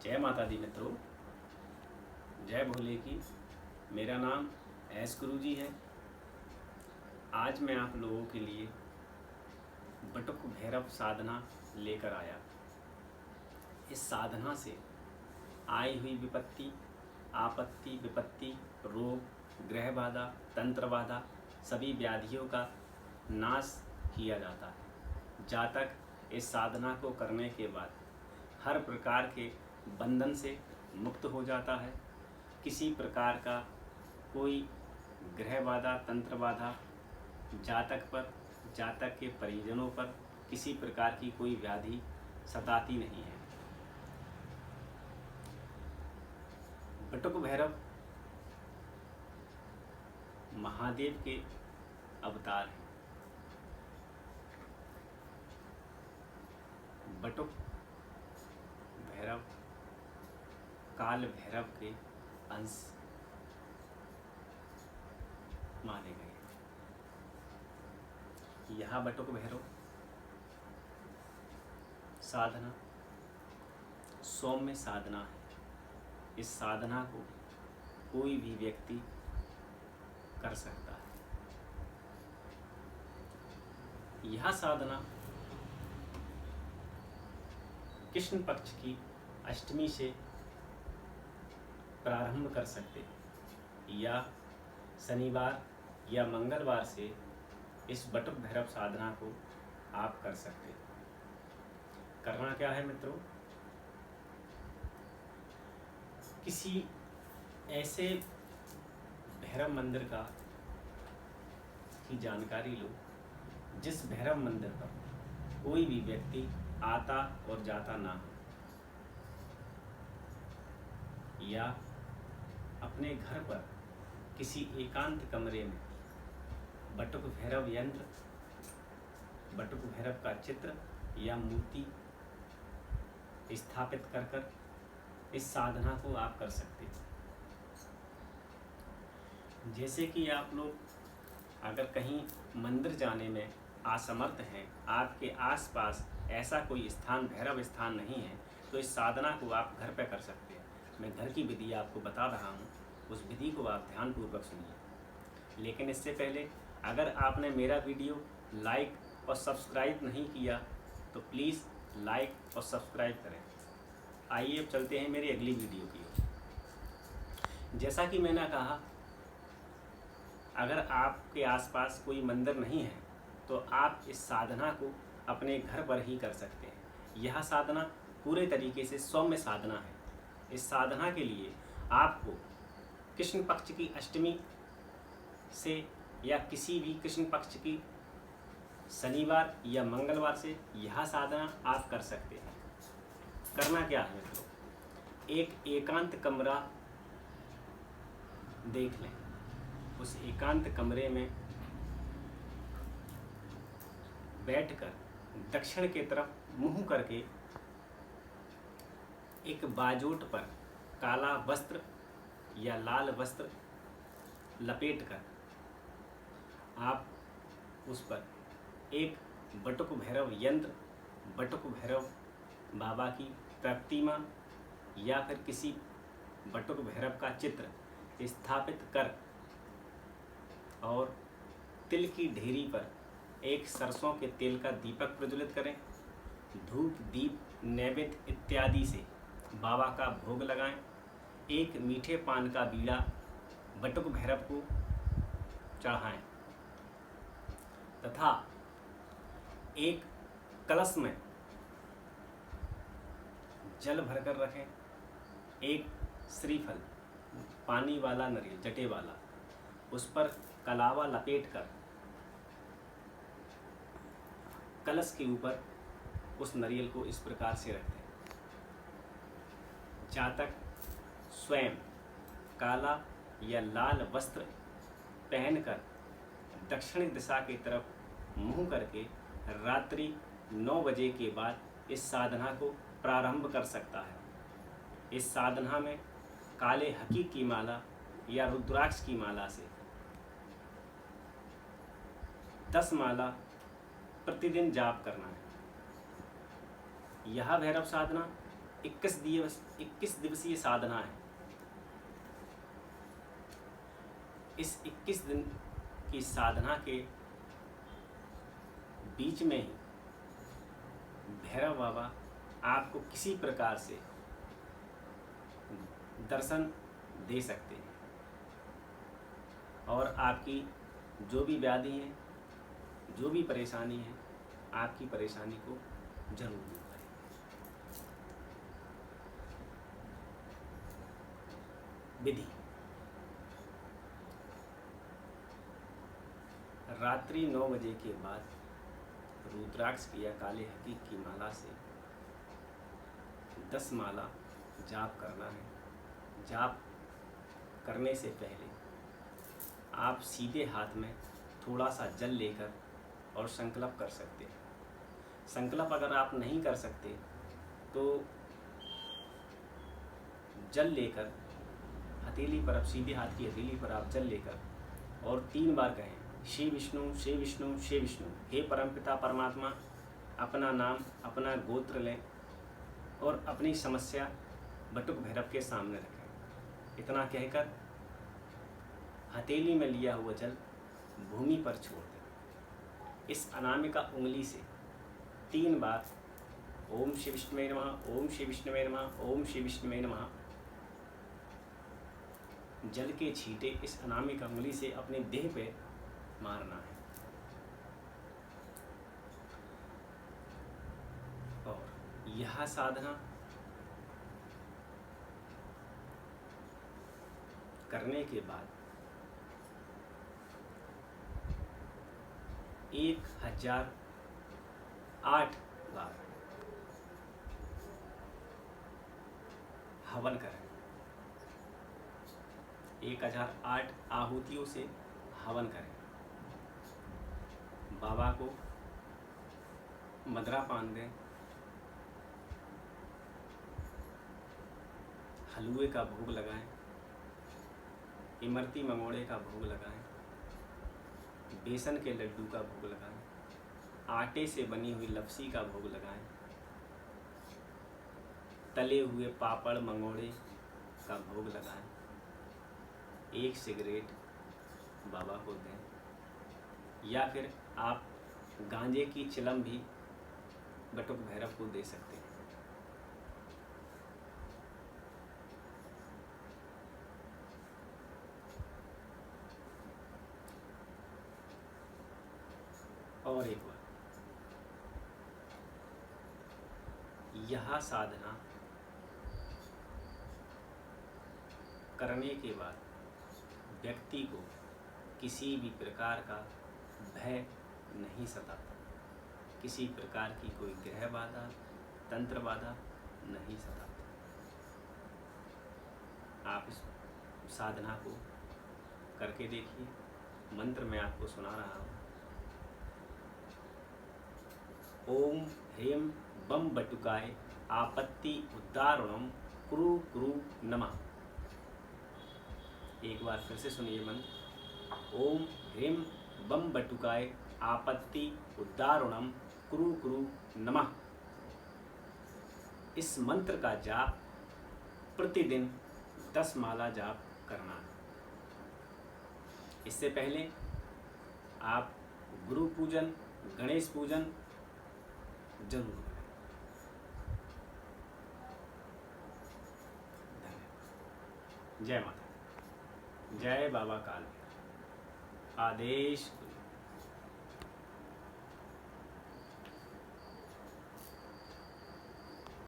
जय माता दी मित्रों, जय भोले की। मेरा नाम एस गुरुजी है। आज मैं आप लोगों के लिए बटुक भैरव साधना लेकर आया। इस साधना से आई हुई विपत्ति, आपत्ति, विपत्ति, रोग, ग्रह बाधा, तंत्र बाधा, सभी व्याधियों का नाश किया जाता है। जातक इस साधना को करने के बाद हर प्रकार के बंधन से मुक्त हो जाता है। किसी प्रकार का कोई ग्रह बाधा, तंत्र बाधा जातक पर, जातक के परिजनों पर किसी प्रकार की कोई व्याधि सताती नहीं है। बटुक भैरव महादेव के अवतार हैं। बटुक भैरव काल भैरव के अंश माने गए। यह बटुक भैरव साधना सौम्य साधना है। इस साधना को कोई भी व्यक्ति कर सकता है। यह साधना कृष्ण पक्ष की अष्टमी से प्रारंभ कर सकते हैं या शनिवार या मंगलवार से इस बटुक भैरव साधना को आप कर सकते हैं। करना क्या है मित्रों, किसी ऐसे भैरव मंदिर की जानकारी लो जिस भैरव मंदिर पर कोई भी व्यक्ति आता और जाता ना हो, या अपने घर पर किसी एकांत कमरे में बटुक भैरव यंत्र, बटुक भैरव का चित्र या मूर्ति स्थापित कर इस साधना को आप कर सकते हैं। जैसे कि आप लोग अगर कहीं मंदिर जाने में असमर्थ हैं, आपके आसपास ऐसा कोई स्थान, भैरव स्थान नहीं है, तो इस साधना को आप घर पर कर सकते हैं। मैं घर की विधि आपको बता रहा हूँ, उस विधि को आप ध्यानपूर्वक सुनिए। लेकिन इससे पहले अगर आपने मेरा वीडियो लाइक और सब्सक्राइब नहीं किया तो प्लीज़ लाइक और सब्सक्राइब करें। आइए अब चलते हैं मेरी अगली वीडियो की ओर। जैसा कि मैंने कहा, अगर आपके आसपास कोई मंदिर नहीं है तो आप इस साधना को अपने घर पर ही कर सकते हैं। यह साधना पूरे तरीके से सौम्य साधना है। इस साधना के लिए आपको कृष्ण पक्ष की अष्टमी से या किसी भी कृष्ण पक्ष की शनिवार या मंगलवार से यह साधना आप कर सकते हैं। करना क्या है मित्रों, एक एकांत कमरा देख लें। उस एकांत कमरे में बैठकर दक्षिण की तरफ मुंह करके एक बाजोट पर काला वस्त्र या लाल वस्त्र लपेटकर आप उस पर एक बटुक भैरव यंत्र, बटुक भैरव बाबा की प्रतिमा या फिर किसी बटुक भैरव का चित्र स्थापित कर और तिल की ढेरी पर एक सरसों के तेल का दीपक प्रज्वलित करें। धूप, दीप, नैवेद्य इत्यादि से बाबा का भोग लगाएं। एक मीठे पान का बीड़ा बटुक भैरव को चढ़ाएं तथा एक कलश में जल भरकर रखें। एक श्रीफल, पानी वाला नारियल, जटे वाला, उस पर कलावा लपेटकर कलश के ऊपर उस नारियल को इस प्रकार से रख दें। जातक स्वयं काला या लाल वस्त्र पहनकर दक्षिणी दिशा की तरफ मुंह करके रात्रि 9 बजे के बाद इस साधना को प्रारंभ कर सकता है। इस साधना में काले हकीक की माला या रुद्राक्ष की माला से 10 माला प्रतिदिन जाप करना है। यह भैरव साधना 21 दिवसीय साधना है। इस 21 दिन की साधना के बीच में ही भैरव बाबा आपको किसी प्रकार से दर्शन दे सकते हैं और आपकी जो भी व्याधि है, जो भी परेशानी है, आपकी परेशानी को जरूर दूर करें। विधि: रात्रि 9 बजे के बाद रुद्राक्ष या काले हकीक की माला से 10 माला जाप करना है। जाप करने से पहले आप सीधे हाथ में थोड़ा सा जल लेकर और संकल्प कर सकते हैं। संकल्प अगर आप नहीं कर सकते तो जल लेकर हथेली पर, सीधे हाथ की हथेली पर आप जल लेकर और 3 बार कहें, श्री विष्णु श्री विष्णु श्री विष्णु। हे परमपिता परमात्मा, अपना नाम, अपना गोत्र लें और अपनी समस्या बटुक भैरव के सामने रखें। इतना कहकर हथेली में लिया हुआ जल भूमि पर छोड़ दें। इस अनामिका उंगली से 3 बार ओम श्री विष्णुवे नमः, ओम श्री विष्णुवे नमः, ओम श्री विष्णुवे नमः जल के छींटे इस अनामिका उंगली से अपने देह पे मारना है। और यह साधना करने के बाद 1008 बार हवन करें। 1008 आहुतियों से हवन करें। बाबा को मदरा पान दें, हलवे का भोग लगाएं, इमरती मंगोड़े का भोग लगाएं, बेसन के लड्डू का भोग लगाएं, आटे से बनी हुई लपसी का भोग लगाएं, तले हुए पापड़ मंगोड़े का भोग लगाएं, 1 सिगरेट बाबा को दें या फिर आप गांजे की चिलम भी बटुक भैरव को दे सकते हैं। और एक बार, यह साधना करने के बाद व्यक्ति को किसी भी प्रकार का भय नहीं सताता, किसी प्रकार की कोई ग्रह बाधा, तंत्र बाधा नहीं सताता। आप इस साधना को करके देखिए। मंत्र मैं आपको सुना रहा हूँ। ओम ह्रीं बम बटुकाय आपत्ति उद्धारणम कुरु कुरु नमः। एक बार फिर से सुनिए मंत्र। ओम ह्रीं बम बटुकाय आपत्ति उद्धारणम कुरु कुरु नमः। इस मंत्र का जाप प्रतिदिन 10 माला जाप करना है। इससे पहले आप गुरु पूजन, गणेश पूजन जरूर करें। धन्यवाद। जय माता, जय बाबा काल, आदेश।